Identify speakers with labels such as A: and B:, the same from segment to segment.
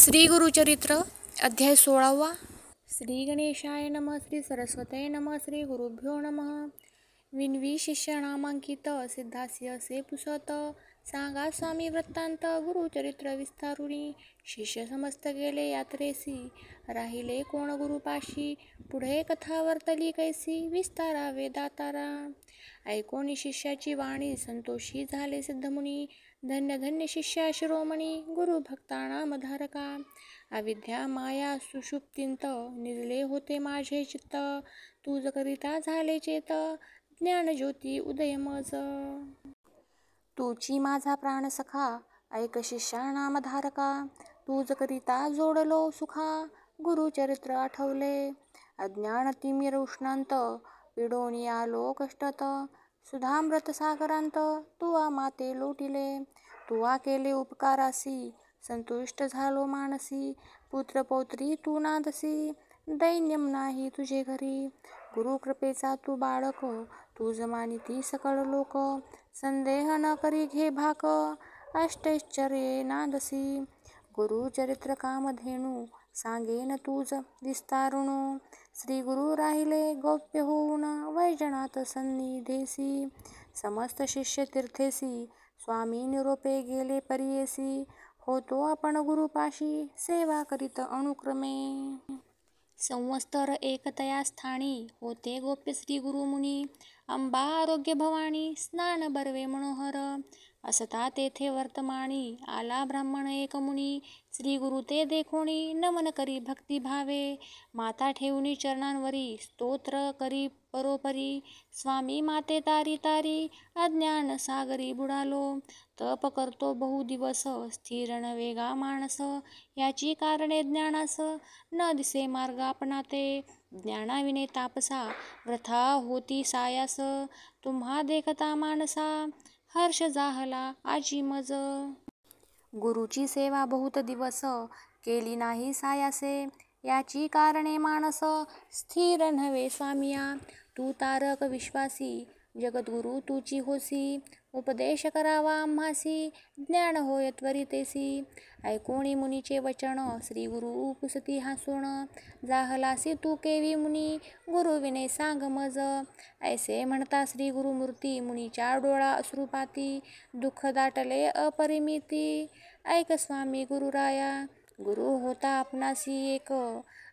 A: श्री गुरुचरित्र अध्याय 16. श्री गणेशाय नमः. श्री सरस्वतये नमः. श्री गुरुभ्यो नमः. विनवी शिष्य नामांकित सिद्धासी असे पुसत सांगा स्वामी वृत्तांत गुरुचरित्र विस्तारुनी. शिष्य समस्त गेले यात्रेसी राहिले कोण गुरुपाशी. पुढे कथा वर्तली कैसी विस्तारावे दातारा. ऐकोनी शिष्याची वाणी संतोषी झाले सिद्धमुनी. धन्य धन्य शिष्या शिरोमणी गुरु भक्ता नामधारका. अविद्या माया सुषुप्तींत निजले होते माझे चित्त. तुझ करिता झाले चेत ज्ञान ज्योती उदय मज. तुची माझा प्राण सखा ऐक शिष्या नामधारका. तुझ करिता जोडलो सुखा गुरुचरित्र आठवले. अज्ञान तिमिर उष्णांत पिडोनी आलो कष्टत. सुधामृत सागरांत तुवा माते लोटिले. तुवा केले उपकारासी संतुष्ट झालो मानसी. पुत्र पौत्री तू नांदसी दैन्यम नाही तुझे घरी. गुरु कृपेचा तू बाळक तुझ मानिती सकळ लोक. संदेह न करी घे भाक अष्टैश्चर्ये नांदसी. गुरुचरित्र कामधेनू सांगेन तुझ विस्तारुणू. श्री गुरु राहिले गौप्य होऊन वैजनाथ सन्निधेसी. समस्त शिष्य तीर्थेसी स्वामी निरोपे गेले परियेसी. होतो आपण गुरुपाशी सेवा करीत अनुक्रमे. संवत्सर एकतया स्थानी होते गोप्य श्री गुरुमुनी. अंबा आरोग्य भवानी स्नान बर्वे मनोहर. असता तेथे वर्तमानी आला ब्राह्मण एक मुनी. श्री गुरु ते देखोनी नमन करी भक्ती भावे. माता ठेवणी चरणांवरी स्तोत्र करी परोपरी. स्वामी माते तारी तारी अज्ञान सागरी बुडालो. तप करतो बहु दिवस स्थिर न वेगा मानस. याची कारणे ज्ञानास न दिसे मार्ग आपणा ते. ज्ञानाविने तापसा वृथा होती सायास. तुम्हा देखता मानसा हर्ष जाहला आजी मज. गुरुची सेवा बहुत दिवस केली नाही सायासे. याची कारणे मानस स्थिर नव्हे स्वामिया. तू तारक विश्वासी जगद्गुरु तुची होसी. उपदेश करावा आम्हासी ज्ञान होय त्वरितेसी. ऐकोणी मुनीचे वचन श्री गुरु पुसती हासून. जाहलासी तू केवी मुनी गुरुविने सांग मज. ऐसे म्हणता श्री गुरुमूर्ती मुनीच्या डोळा अश्रुपाती. दुःख दाटले अपरिमिती ऐक स्वामी गुरुराया. गुरु होता आपणासी एक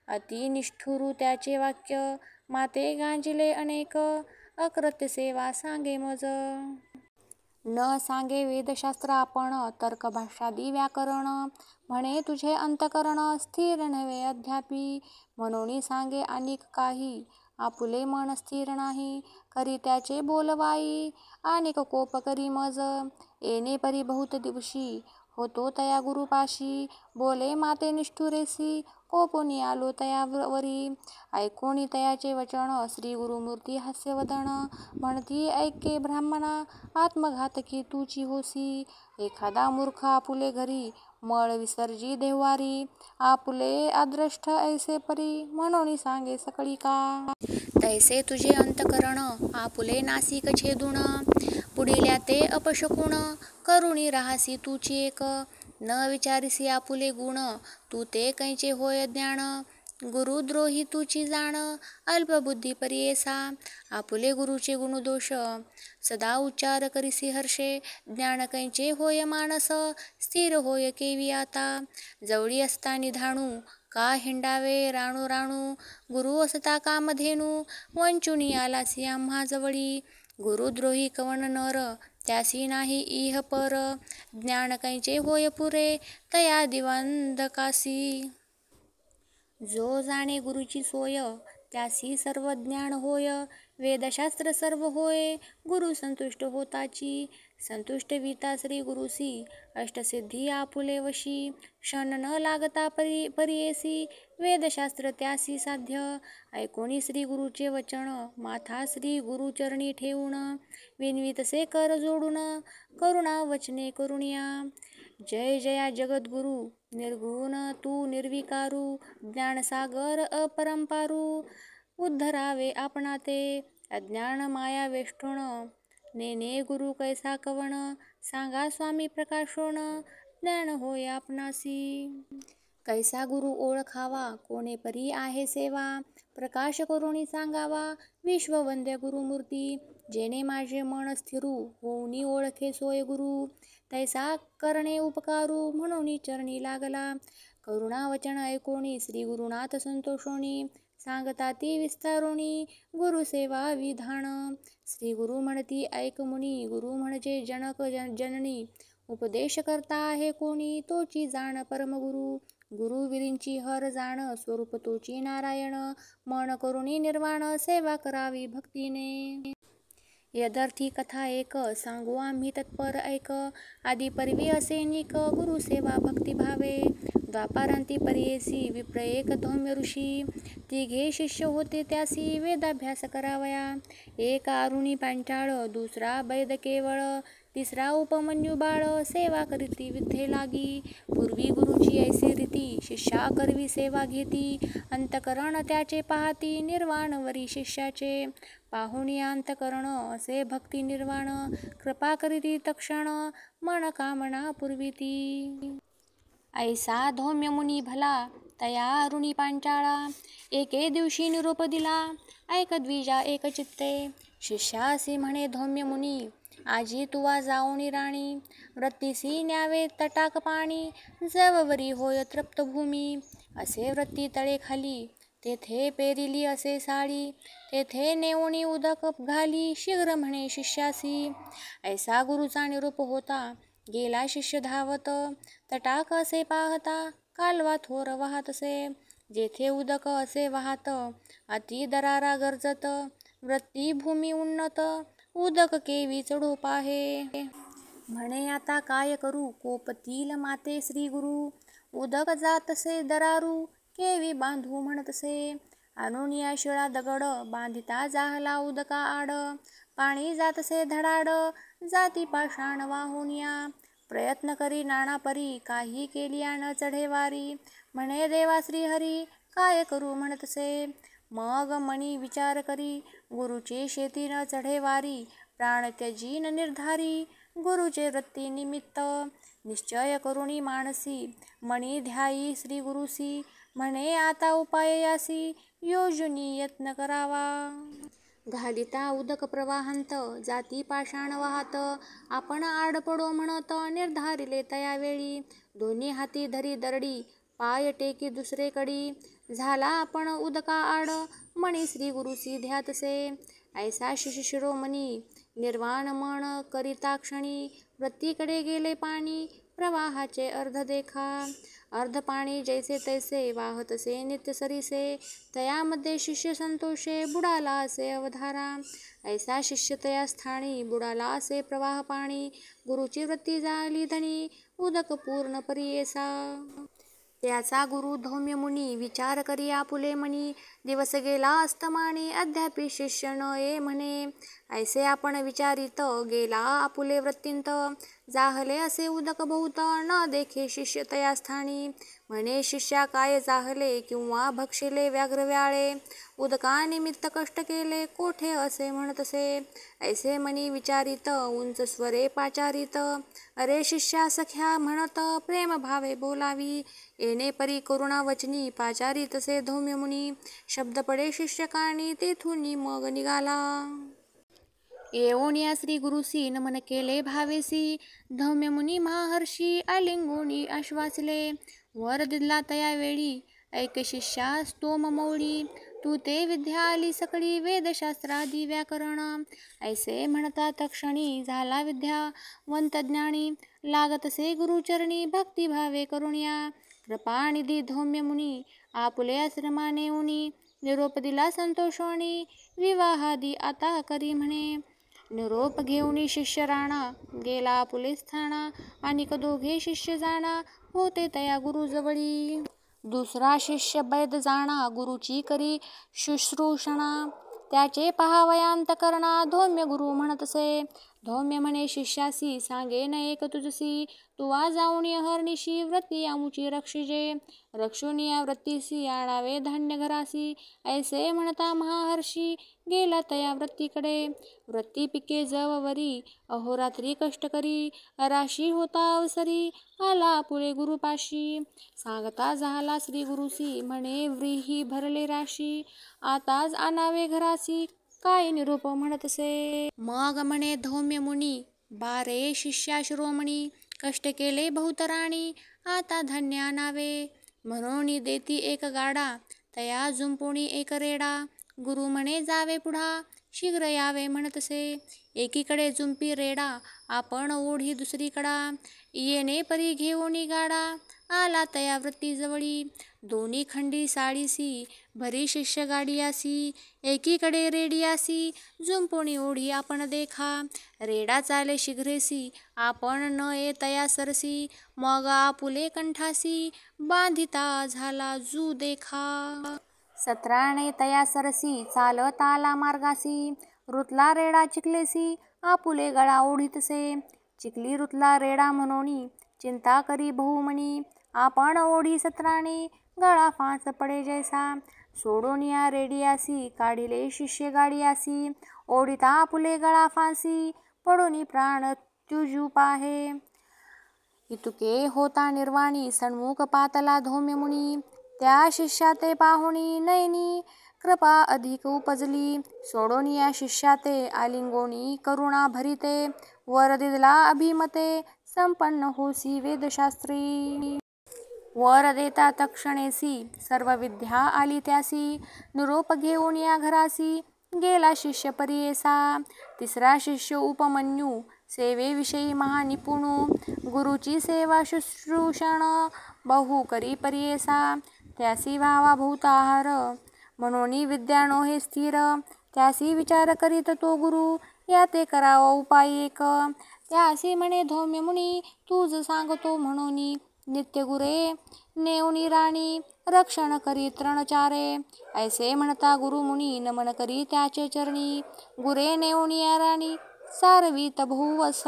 A: अति निष्ठुर त्याचे वाक्य. माते गांजिले अनेक अकृत्य सेवा सांगे मज. न सांगे वेदशास्त्र आपण तर्क भाषादी व्याकरण. म्हणे तुझे अंतकरण स्थिर नव्हे अद्यापि. म्हणून सांगे अनेक काही आपुले मन स्थिर नाही. करी त्याचे बोलवाई अनेक कोप करी मज. येणे परी बहुत दिवशी होतो तया गुरुपाशी. बोले माते निष्ठुरेसी कोपोनी आलो तयावरी. ऐकोणी तयाचे वचन श्री गुरुमूर्ती हास्यवदन. म्हणती ऐके ब्राह्मणा आत्मघातकी तुची होसी. एखादा मूर्ख आपुले घरी मळ विसर्जी देवारी. आपुले अदृष्ट ऐसे परी म्हणून सांगे सकळी का. तैसे तुझे अंतकरण आपुले नासिक छेदून. पुढिल्या ते अपशकुन करुणी राहासी तुची एक. न विचारिसी आपुले गुण तू ते कैचे होय ज्ञान. गुरुद्रोही तुची जाण अल्पबुद्धी परियेसा. आपुले गुरुचे गुणदोष सदा उच्चार करिसी हर्षे. ज्ञान कैचे होय मानस स्थिर होय केवी आता. जवळी असता निधाणू का हिंडावे राणू राणू. गुरु असता कामधेनू वंचुनी आलासी आम्हा जवळी. गुरुद्रोही कवन नर त्यासी नाही इह पर. ज्ञान कैचे होय पुरे तया दिवांधकासी. जो जाणे गुरुची सोय त्यासी सर्व ज्ञान होय. वेदशास्त्र सर्व होय गुरु संतुष्ट होताची. संतुष्ट विता श्री गुरुसी अष्टसिद्धी आपुले वशी. क्षण न लागता परियेसी वेदशास्त्र त्यासी साध्य. ऐकोणी श्री गुरुचे वचन माथा श्री गुरुचरणी ठेवून. विनवितसे कर जोडून करुणा वचने करुणिया. जय जया जगद्गुरु निर्गुण तू निर्विकारू. ज्ञानसागर अपरंपारू उद्धरावे आपणा ते. अज्ञान माया वेष्टोण नेने गुरु कैसा कवण. सांगा स्वामी प्रकाशोण ज्ञान होय आपणासी. कैसा गुरु ओळखावा, कोणे परी आहे सेवा, प्रकाश करुणी सांगावा, विश्ववंद्य गुरुमूर्ती. जेणे माझे मन स्थिरू, होऊनी ओळखे सोय गुरु. तैसा करणे उपकारू, म्हणून चरणी लागला. करुणा वचन ऐकोणी, श्री गुरुनाथ संतोषोनी. सांगता ती विस्तारोणी, गुरुसेवा विधान. श्री गुरु म्हणती ऐक मुनी, गुरु म्हणजे जनक जननी. उपदेश करता आहे कोणी, तोची जाण परमगुरु. गुरुविरींची हर जाण, स्वरूप तोची नारायण. मन करुणी निर्वाण, सेवा करावी भक्तीने. यदर्थी कथा एक, सांगू आम्ही तत्पर ऐक. आदी परवी असे निक, गुरुसेवा भक्तिभावे. द्वापारांती पर्येसी, विप्र एक धौम्य ऋषी. तिघे शिष्य होते त्यासी, वेदाभ्यास करावया. एक अरुणी पांचाळ, दुसरा बैद केवळ, तिसरा उपमन्यू बाळ. सेवा करीती विद्ये लागी, पूर्वी गुरुची ऐसी रीती. शिष्या करवी सेवा घेती, अंतकरण त्याचे पाहती. निर्वाणवरी शिष्याचे, पाहुणी अंतकरण असे भक्ती निर्वाण. कृपा करीती तक्षण, मन कामना पुरविती. ऐसा धौम्य मुनी भला, तया अरुणी पांचाळा. एके दिवशी निरोप दिला, ऐक द्विजा एक चित्ते. शिष्यासी म्हणे धौम्य मुनी, आजी तुवा जाऊनी राणी. व्रतीसी न्यावे तटाक पाणी, जववरी होय तृप्त भूमी. असे व्रती तळे खाली, तेथे पेरिली असे साडी. तेथे नेऊनी उदक घाली, शीघ्र म्हणे शिष्यासी. ऐसा गुरुचा निरोप होता, गेला शिष्य धावत. तटाक असे पाहता, कालवा थोर वाहतसे. जेथे उदक असे वाहत, अति दरारा गरजत. व्रती भूमी उन्नत, उदक केवी चढो पाहे. म्हणे आता काय करू, कोपतील माते श्री गुरु. उदक जातसे दरारू, केवी बांधू म्हणतसे. आणून या शिळा दगड, बांधिता जाहला उदका आड. पाणी जातसे धडाड, जाती पाषाण वाहून या. प्रयत्न करी नाना परी, काही केलिया न चढे वारी. म्हणे देवा श्रीहरी, काय करू म्हणतसे. मग मनी विचार करी, गुरुची शेती न चढे वारी. प्राण त्यजी न निर्धारी, गुरुचे वृत्ती निमित्त. निश्चय करुणी मानसी, मनी ध्यायी श्री गुरुसी. म्हणे आता उपाय यासी, योजनी यत्न करावा. घालिता उदक प्रवाहांत, जाती पाषाण वाहत. आपण आड पडो म्हणत, निर्धारिले तयावेळी. दोन्ही हाती धरी दरडी, पाय टेकी दुसरेकडी. झाला आपण उदका आड, मणी श्री गुरुसी ध्यातसे. ऐसा शिशिरोमणी, निर्वाण मन करिता क्षणी. वृत्तीकडे गेले पाणी, प्रवाहाचे अर्ध देखा. अर्ध पाणी जैसे तैसे, वाहतसे नित्य सरीसे. तयामध्ये शिष्य संतोषे, बुडाला असे अवधारा. ऐसा शिष्य तया स्थानी, बुडाला असे प्रवाह पाणी. गुरुची वृत्ती झाली धनी, उदक पूर्ण परियेसा. त्याचा गुरु धौम्य मुनी, विचार करी आपुले मनी. दिवस गेला अस्तमानी, अद्यापि शिष्य न ये म्हणे. ऐसे आपण विचारित, गेला आपुले वृत्तींत. जाहले असे उदक बहुत, न देखे शिष्य तया स्थानी. म्हणे शिष्या काय जाहले, किंवा भक्षिले व्याघ्र व्याळे. उदकानिमित्त कष्ट केले, कोठे असे म्हणतसे. ऐसे मनी विचारित, उंच स्वरे पाचारित. अरे शिष्या सख्या म्हणत, प्रेम भावे बोलावी. येणे परी करुणा वचनी, पाचारितसे धौम्य मुनी. शब्द पडे शिष्यकानी, तेथून मग निघाला. येऊन या श्री गुरुसी, नमन केले भावेसी. धौम्य मुनी महाहर्षी, आलिंगुनी आश्वासले. वर दिला तया वेळी, ऐक शिष्या स्तोम मौळी. तू ते विद्या आली सकळी, वेदशास्त्रादी व्याकरण. ऐसे म्हणता तक्षणी, झाला विद्यावंत ज्ञानी. लागतसे गुरुचरणी, भक्तिभावे करुण्या. कृपानिधी धौम्य मुनी, आपुले आश्रमाने उनी. निरोप दिला संतोषोनी, विवाहादी आता करी म्हणे. निरोप घेऊनी शिष्य राणा, गेला आपुले स्थाना. अनिक दोघे शिष्य जाणा, होते तया गुरुजवळी. दुसरा शिष्य बैद जाणा, गुरुची करी शुश्रूषणा. त्याचे पहावयांत करणा, धौम्य गुरु म्हणतसे. धौम्य म्हणे शिष्यासी, सांगे न एक तुझसी. तुवा जाऊन अहर्निशी व्रती आमुची रक्षिजे. रक्षून या व्रतीसी आणावे धान्य घरासी. ऐसे म्हणता महाहर्षी गेला तया व्रतीकडे. व्रती पिके जववरी अहोरात्री कष्ट करी. राशी होता अवसरी आला पुढे गुरुपाशी. सांगता झाला श्री गुरुसी म्हणे व्रीही भरले राशी. आताच आणावे घरासी काय निरूप म्हणतसे. मग म्हणे धौम्य मुनी बारे शिष्या शिरोमणी. कष्ट केले बहुतराणी आता धान्य आणावे. म्हणून देती एक गाडा तया जुंपुणी एक रेडा. गुरु म्हणे जावे पुढा शीघ्र यावे म्हणतसे. एकीकडे जुंपी रेडा आपण ओढी दुसरीकडा. येणे परी घेऊनी गाडा आला तया व्रती जवळी. दोन्ही खंडी साडीसी भरी शिष्य गाडीयासी. एकीकडे रेडियासी जुंपुणी ओढी आपण देखा. रेडा चाले शीघ्रेसी आपण न ये तया सरसी. मग आपुले कंठासी बांधिता झाला जू देखा. सत्राणे तया सरसी चालत आला मार्गासी. रुतला रेडा चिखलेसी आपुले गळा ओढीतसे. चिखली रुतला रेडा म्हणोनी चिंता करी बहुमनी. आपण ओढी सत्राणी गळा फास पडे जैसा. सोडून या रेडियासी काढिले शिष्य गाडीयासी. ओढिता आपुले गळा फासी पडोनी प्राण त्युजू पाहे. इतुके होता निर्वाणी सन्मुख पातला धौम्य मुनी. त्या शिष्या ते पाहुणी नयनी कृपा अधिक उपजली. सोडून या शिष्या ते आलिंगोनी करुणा भरिते. वर दिदला अभिमते संपन्न होसी वेदशास्त्री. वर देता तक्षणेसी सर्व विद्या आली त्यासी. निरोप घेऊन या घरासी गेला शिष्य परियेसा. तिसरा शिष्य उपमन्यू सेवेविषयी महानिपुणू. गुरुची सेवा शुश्रूषण बहु करी परियेसा. त्यासी व्हावा बहुताहार म्हणून विद्या नोहे स्थिर. त्यासी विचार करीत तो गुरु या ते करावा उपाय एक. त्यासी म्हणे धौम्य मुनी तूच सांगतो म्हणून. नित्य गुरे नेऊनी राणी रक्षण करी तृणचारे. ऐसे म्हणता गुरुमुनी नमन करी त्याचे चरणी. गुरे नेऊनी या राणी सारवीत बहुवस.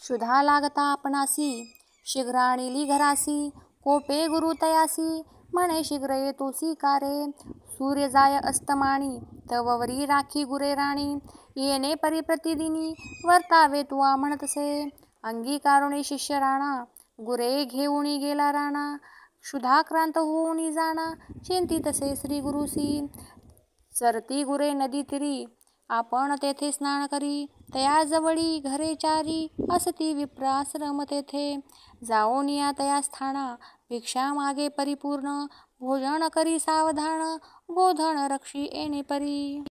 A: क्षुधा लागता आपणासी शीघ्र आणिली घरासी. कोपे गुरु तयासी म्हणे शीघ्र येतोसी कारे. सूर्य जाय अस्तमानी तववरी राखी गुरे राणी. येणे परी प्रतिदिनी वर्तावे तुवा म्हणतसे. अंगीकारुणी शिष्य राणा गुरे घेऊनी गेला राणा. क्षुधाक्रांत होऊनी जाणा चिंतितसे श्री गुरुसी. चरती गुरे नदी तिरी आपण तेथे स्नान करी. तया जवळी घरे चारी असती विप्राश्रम तेथे. जाऊन या तया स्थाना भिक्षा मागे परिपूर्ण. भोजन करी सावधान गोधन रक्षी येणे परी.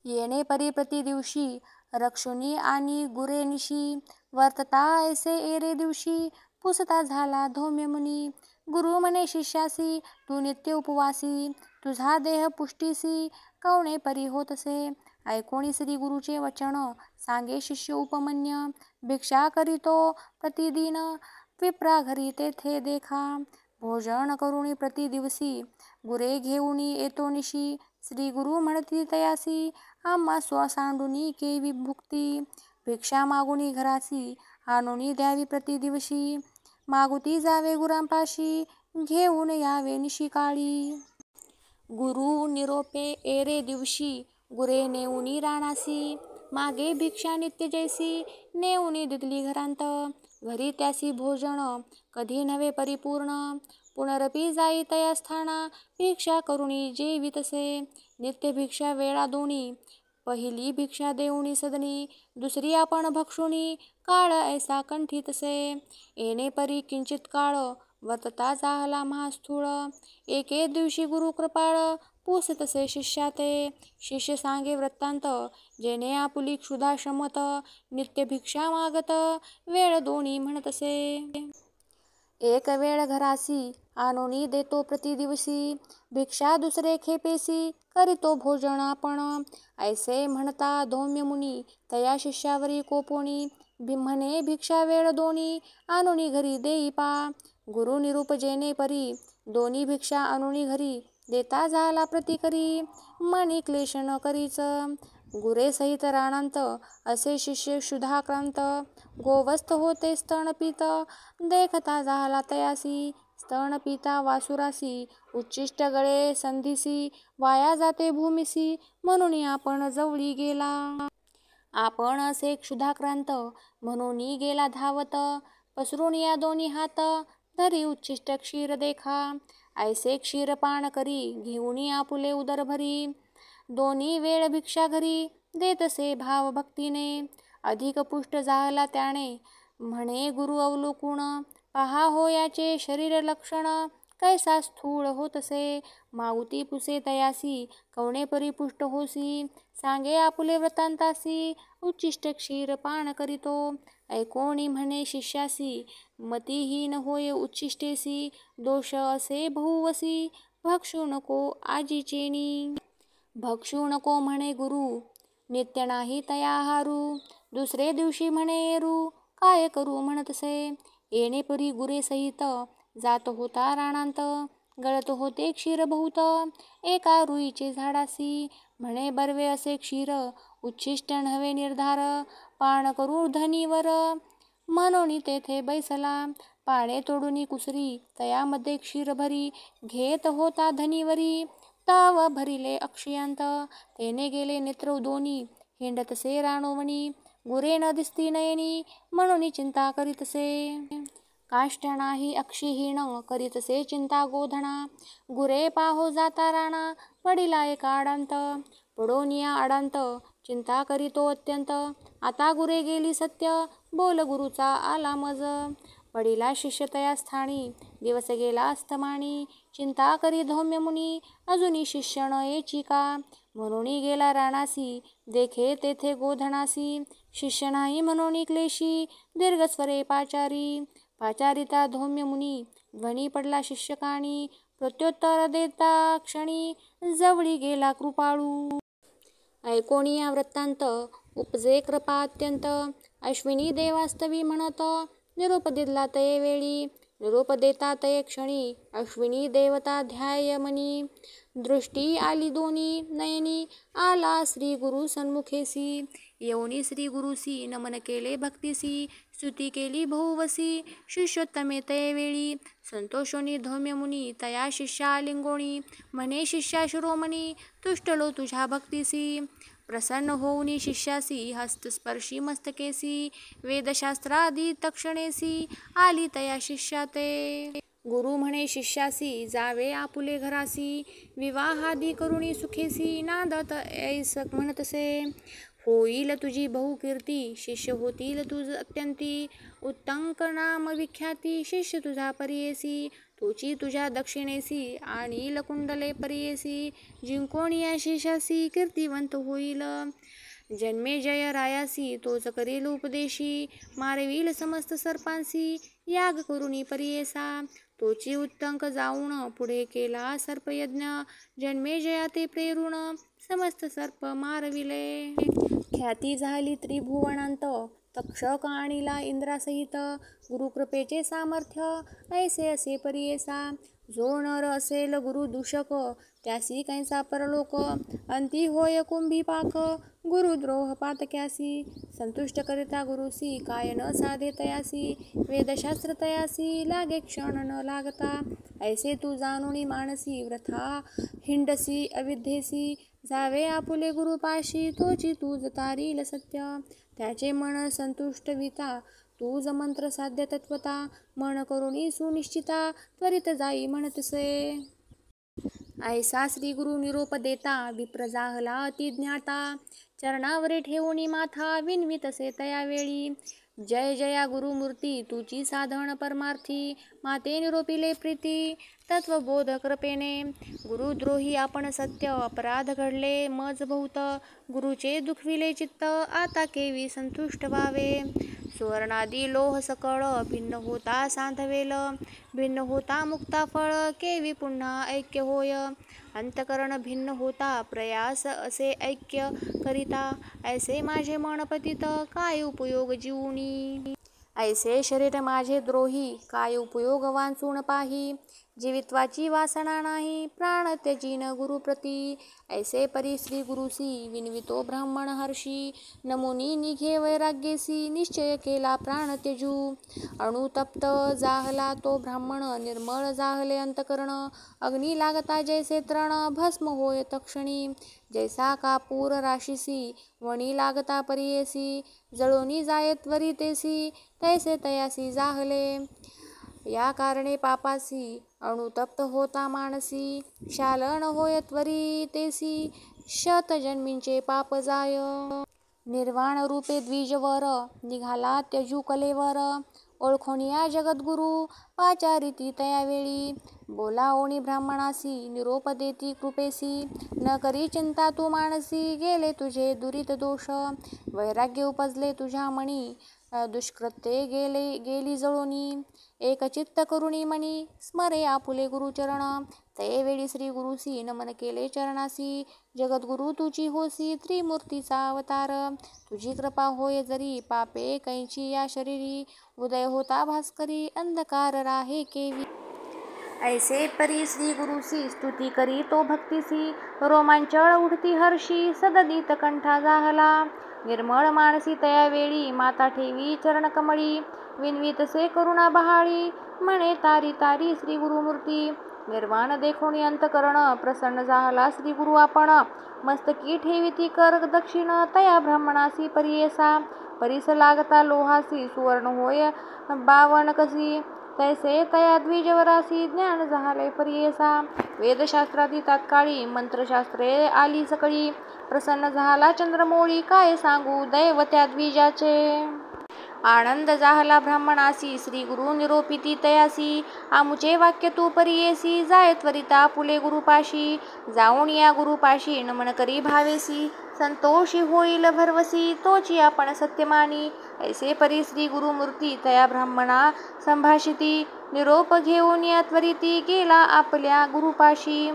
A: येणे परी प्रति दिवशी रक्षुनी आणि गुरे निशी. वर्तता ऐसे एरे दिवशी पुसता झाला धौम्य मुनी. गुरु म्हणे शिष्यासी तू नित्य उपवासी. तुझा देह पुष्टीसी कवणे परी होतसे. ऐकोणी श्री गुरुचे वचन सांगे शिष्य उपमन्य. भिक्षा करीतो प्रतिदिन विप्रा घरी तेथे देखा. भोजन करुणी प्रति दिवसी गुरे घेऊनी येतो निशी. श्री गुरु म्हणती तयासी आम्हा स्वसांडुनी केवी भुक्ती. भिक्षा मागुनी घरासी आणुनी द्यावी प्रति दिवशी. मागुती जावे गुरांपाशी घेऊन यावे निशी काळी. गुरु निरोपे एरे दिवशी गुरे नेऊनी राणासी. मागे भिक्षा नित्य जैसी नेऊनी दिदली घरांत. घरी त्यासी भोजन कधी नव्हे परिपूर्ण. पुनरपी जाई तया स्थाना भिक्षा करुणी जेवितसे. नित्य भिक्षा वेळा दोनी पहिली भिक्षा देऊनी सदनी. दुसरी आपण भक्षुनी काळ ऐसा कंठीतसे. येणे परी किंचित काळ वर्तता झाला महास्थूळ. एके दिवशी गुरु कृपाळ पुसतसे शिष्या ते. शिष्य सांगे वृत्तांत जेणे आपुली क्षुधा शमत. नित्य भिक्षा मागत वेळ दोन्ही म्हणतसे. एक वेळ घरासी आणुनी देतो प्रति दिवशी. भिक्षा दुसरे खेपेसी करीतो भोजन आपण. ऐसे म्हणता धौम्य मुनी तया शिष्यावरी कोपोनी. म्हणे भिक्षा वेळ दोन्ही आणुनी घरी देई पा. गुरु निरूप जेणे परी दोन्ही भिक्षा आणुनी घरी देता झाला प्रतिकरी. मनी क्लेश न करीच गुरे सहित राणांत असे शिष्य क्षुधाक्रांत. गोवस्थ होते स्तन पित देखता झाला तयासी. स्तन पिता वासुरासी उच्छिष्ट गळे संधीसी. वाया जाते भूमिसी म्हणून आपण जवळी गेला. आपण असे क्षुधाक्रांत म्हणून गेला धावत. पसरून या दोन्ही हात धरी उच्छिष्ट क्षीर देखा. ऐसे क्षीर पान करी घेऊन आपुले उदर भरी. दोन्ही वेळ भिक्षा घरी देतसे भाव भक्तीने. अधिक पुष्ट झाला त्याने म्हणे गुरु अवलोकुण. पहा हो याचे शरीर लक्षण कैसा स्थूळ होतसे. मागुती पुसे तयासी कवणे परिपुष्ट होसी. सांगे आपुले व्रतांतासी उच्छिष्ट क्षीर पान करीतो. ऐकोणी म्हणे शिष्यासी मतिहीन होय उच्छिष्टेसी. दोष असे बहुवसी भक्षू नको आजीचेनी. भक्षू नको म्हणे गुरु नित्य नाही तयाहारू. दुसरे दिवशी म्हणे येरू काय करू म्हणतसे. येणे परी गुरे सहित जात होता राणांत. गळत होते क्षीर बहुत एका रुईचे झाडासी. म्हणे बर्वे असे क्षीर उच्छिष्ट नव्हे निर्धार. पान करू धनीवर म्हणून तेथे बैसला. पाने तोडून कुसरी तयामध्ये क्षीर भरी. घेत होता धनीवरी ताव भरिले अक्षयांत. तेने गेले नेत्र दोन्ही हिंडतसे राणोवणी. गुरे न दिसती नयनी म्हणून चिंता करीतसे. काष्ट नाही अक्षीहीन करीतसे चिंता गोधणा. गुरे पाहो जाता राणा पडिला एका आडांत. पडोनिया आडांत चिंता करीतो अत्यंत. आता गुरे गेली सत्य बोल गुरुचा आला मज. पडिला शिष्य तया स्थानी दिवस गेला अस्तमानी. चिंता करी धौम्य मुनी अजुनी शिष्य न येची का. म्हणून गेला राणासी देखे तेथे गोधणासी. शिष्य नाही म्हणून क्लेशी दीर्घस्वरे पाचारी. पाचारिता धौम्य मुनी ध्वनी पडला शिष्यकानी. प्रत्युत्तर देता क्षणी जवळी गेला कृपाळू. ऐकोणी या वृत्तांत उपजे कृपा अत्यंत. अश्विनी देवास्तवी म्हणत निरोप दिला तये वेळी. निरोप देता तये क्षणी अश्विनी देवता ध्याय मनी. दृष्टी आली दोन्ही नयनी आला श्री गुरु सन्मुखेसी. येऊनी श्री गुरुसी नमन केले भक्तीसी. स्तुती केली बहुवसी शिष्योत्तमे तये वेळी. संतोषोनी धौम्य मुनी तया शिष्या लिंगोणी. म्हणे शिष्या शिरोमणी तुष्टलो तुझ्या भक्तीसी. प्रसन्न होऊनी शिष्यासी हस्तस्पर्शी मस्तकेसी. वेदशास्त्रादी तक्षणेसी आली तया शिष्या ते. गुरु म्हणे शिष्यासी जावे आपुले घरासी. विवाहादी करुणी सुखेसी नांदत ऐस म्हणतसे. होईल तुझी बहुकीर्ती शिष्य होतील तुझ अत्यंती. उत्तंक नाम विख्याती शिष्य तुझा परियेसी. तोची तुझ्या दक्षिणेसी आणि लकुंडले परियेसी. जिंकोणिया शिष्यासी कीर्तिवंत होईल. जन्मे जय रायासी तोच करील उपदेशी. मारवील समस्त सर्पांसी याग करुणी परियेसा. तोची उत्तंक जाऊन पुढे केला सर्पयज्ञ. जन्मे जया ते प्रेरून समस्त सर्प मारविले. ख्याती झाली त्रिभुवनांत तक्षक आणिला इंद्रासहित. गुरुकृपेचे सामर्थ्य ऐसे असे परियेसा. जो नर असेल गुरु दूषक त्यासी कैसा परलोक. अंती होय कुंभीपाक गुरुद्रोह पातक्यासी. संतुष्ट करिता गुरुसी काय न साधे तयासी. वेदशास्त्र तयासी लागे क्षण न लागता. ऐसे तू जाणूनी मानसी व्रथा हिंडसी अविद्येसी. जावे आपुले गुरुपाशी तोची तूज तारील सत्य. त्याचे मन संतुष्ट विता तूज मंत्र साध्य तत्वता. मन करुणी सुनिश्चिता त्वरित जाई म्हणतसे. ऐसा श्री गुरु निरोप देता विप्र जाहला अति ज्ञाता. चरणावरे ठेवूनी माथा विनवितसे तया वेळी. जय जया गुरुमूर्ती तुझी साधन परमार्थी. माते निरोपिले प्रीती तत्वबोध कृपेने. गुरुद्रोही आपण सत्य अपराध घडले मज बहुत. गुरुचे दुखविले चित्त आता केवी संतुष्ट व्हावे. सुवर्णादी लोह सकळ भिन्न होता सांधवेल. भिन्न होता मुक्ता फळ केवी पुन्हा ऐक्य होय. अंतकरण भिन्न होता प्रयास असे ऐक्य करिता. ऐसे माझे मन पतित काय उपयोग जीवनी. ऐसे शरीर माझे द्रोही काय उपयोग वांचून पाही. जीवित्वाची वासना नाही, प्राण त्यजीन गुरुप्रती. ऐसे परी श्री गुरुसी विनवितो ब्राह्मण हर्षी. नमुनी निघे वैराग्यसी, निश्चय केला प्राण त्यजू. अणुतप्त जाहला तो ब्राह्मण, निर्मळ जाहले अंतकरण. अग्नी लागता जैसे तृण, भस्म होय तक्षणी. जैसा कापूर राशीसी, वणी लागता परियेसी. जळोनी जाये त्वरितेसी, तैसे तयासी जाहले. या कारणे पापासी, अणुतप्त होता मानसी. शालन होय त्वरितेसी, शतजन्मींचे पाप जाय. निर्वाण रूपे द्विजवर, निघाला त्यजू कलेवर. ओळखोनिया जगद्गुरु, पाचारिती तयावेळी. बोलावणी ब्राह्मणासी, निरोप देती कृपेसी. न करी चिंता तू मानसी, गेले तुझे दुरित दोष. वैराग्य उपजले तुझ्या मनी, दुष्कृत्ये गेली जळोनी. एकचित्त करुणी मनी, स्मरे आपुले गुरुचरण. ते वेळी श्री गुरुसी नमन केले चरणासी. जगद्गुरु तुझी होसी, त्रिमूर्तीचा अवतार. तुझी कृपा होय जरी, पापे कैची या शरीरी. उदय होता भास्करी, अंधकार राहे केवी. ऐसे परी श्री गुरुसी स्तुती करी तो भक्तीसी. रोमांचळ उठती हर्षी, सददित कंठा जाहला. निर्मळ मानसी तयावेळी, माता ठेवी चरणकमळी. विनवीतसे करुणा बहाळी, म्हणे तारी तारी श्री गुरुमूर्ती. निर्वाण देखोनी अंतकरण, प्रसन्न जाहला श्री गुरु आपण. मस्तकी ठेविती कर दक्षिण, तया ब्राह्मणासी परियेसा. परीस लागता लोहासी, सुवर्ण होय 52 कसी. तैसे तया द्विजवरासी, ज्ञान जाहले परियेसा. वेदशास्त्रादी तात्काळी, मंत्रशास्त्रे आली सकळी. प्रसन्न झाला चंद्रमौळी, काय सांगू दैव त्या द्विजाचे. आनंद जाहला ब्राह्मणासी, श्री गुरु निरोपिती तयासी. आमुचे वाक्य तू परियेसी, जाय त्वरिता आपुले गुरुपाशी. जाऊन या गुरुपाशी, नमन करी भावेसी. संतोषी होईल भरवसी, तोची आपण सत्यमानी. ऐसे परी श्री गुरुमूर्ती, तया ब्राह्मणा संभाषिती. निरोप घेऊन या त्वरिती, गेला आपल्या गुरुपाशी.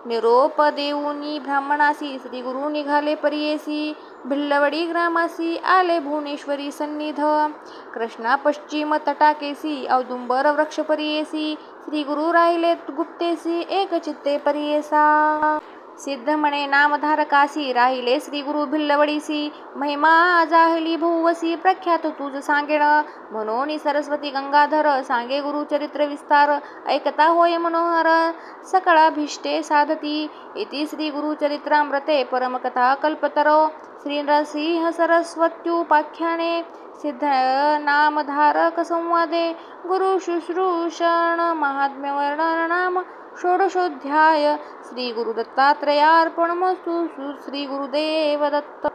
A: निरोप देऊनी ब्राह्मणासी, श्री गुरु निघाले परियेसी. भिल्लवडी ग्रामासी, आले भुवनेश्वरी सन्निध. कृष्णा पश्चिम तटाकेसी, औदुंबर वृक्ष परियेसी. श्री गुरु राहिले गुप्तेसी, एक चित्ते परियेसा. सिद्ध म्हणे नामधारकासी, राहिले श्री गुरु भिल्लवडीसी. महिमा जाहली बहुवसी, प्रख्यात तुझ सांगेण. म्हणून सरस्वती गंगाधर, सांगे गुरु चरित्र विस्तार. ऐकता होय मनोहर, सकळाभीष्टे साधती. इति श्री गुरुचरित्रामृते परमकथा कल्पतरो. श्री नरसिंह सरस्वत्युपाख्याने सिद्ध नामधारक संवादे गुरु शुश्रूषण महात्म्यवर्णन नाम षोडशोऽध्याय. श्री गुरुदत्तात्रेयार्पणमस्तु. श्री गुरुदेव दत्त.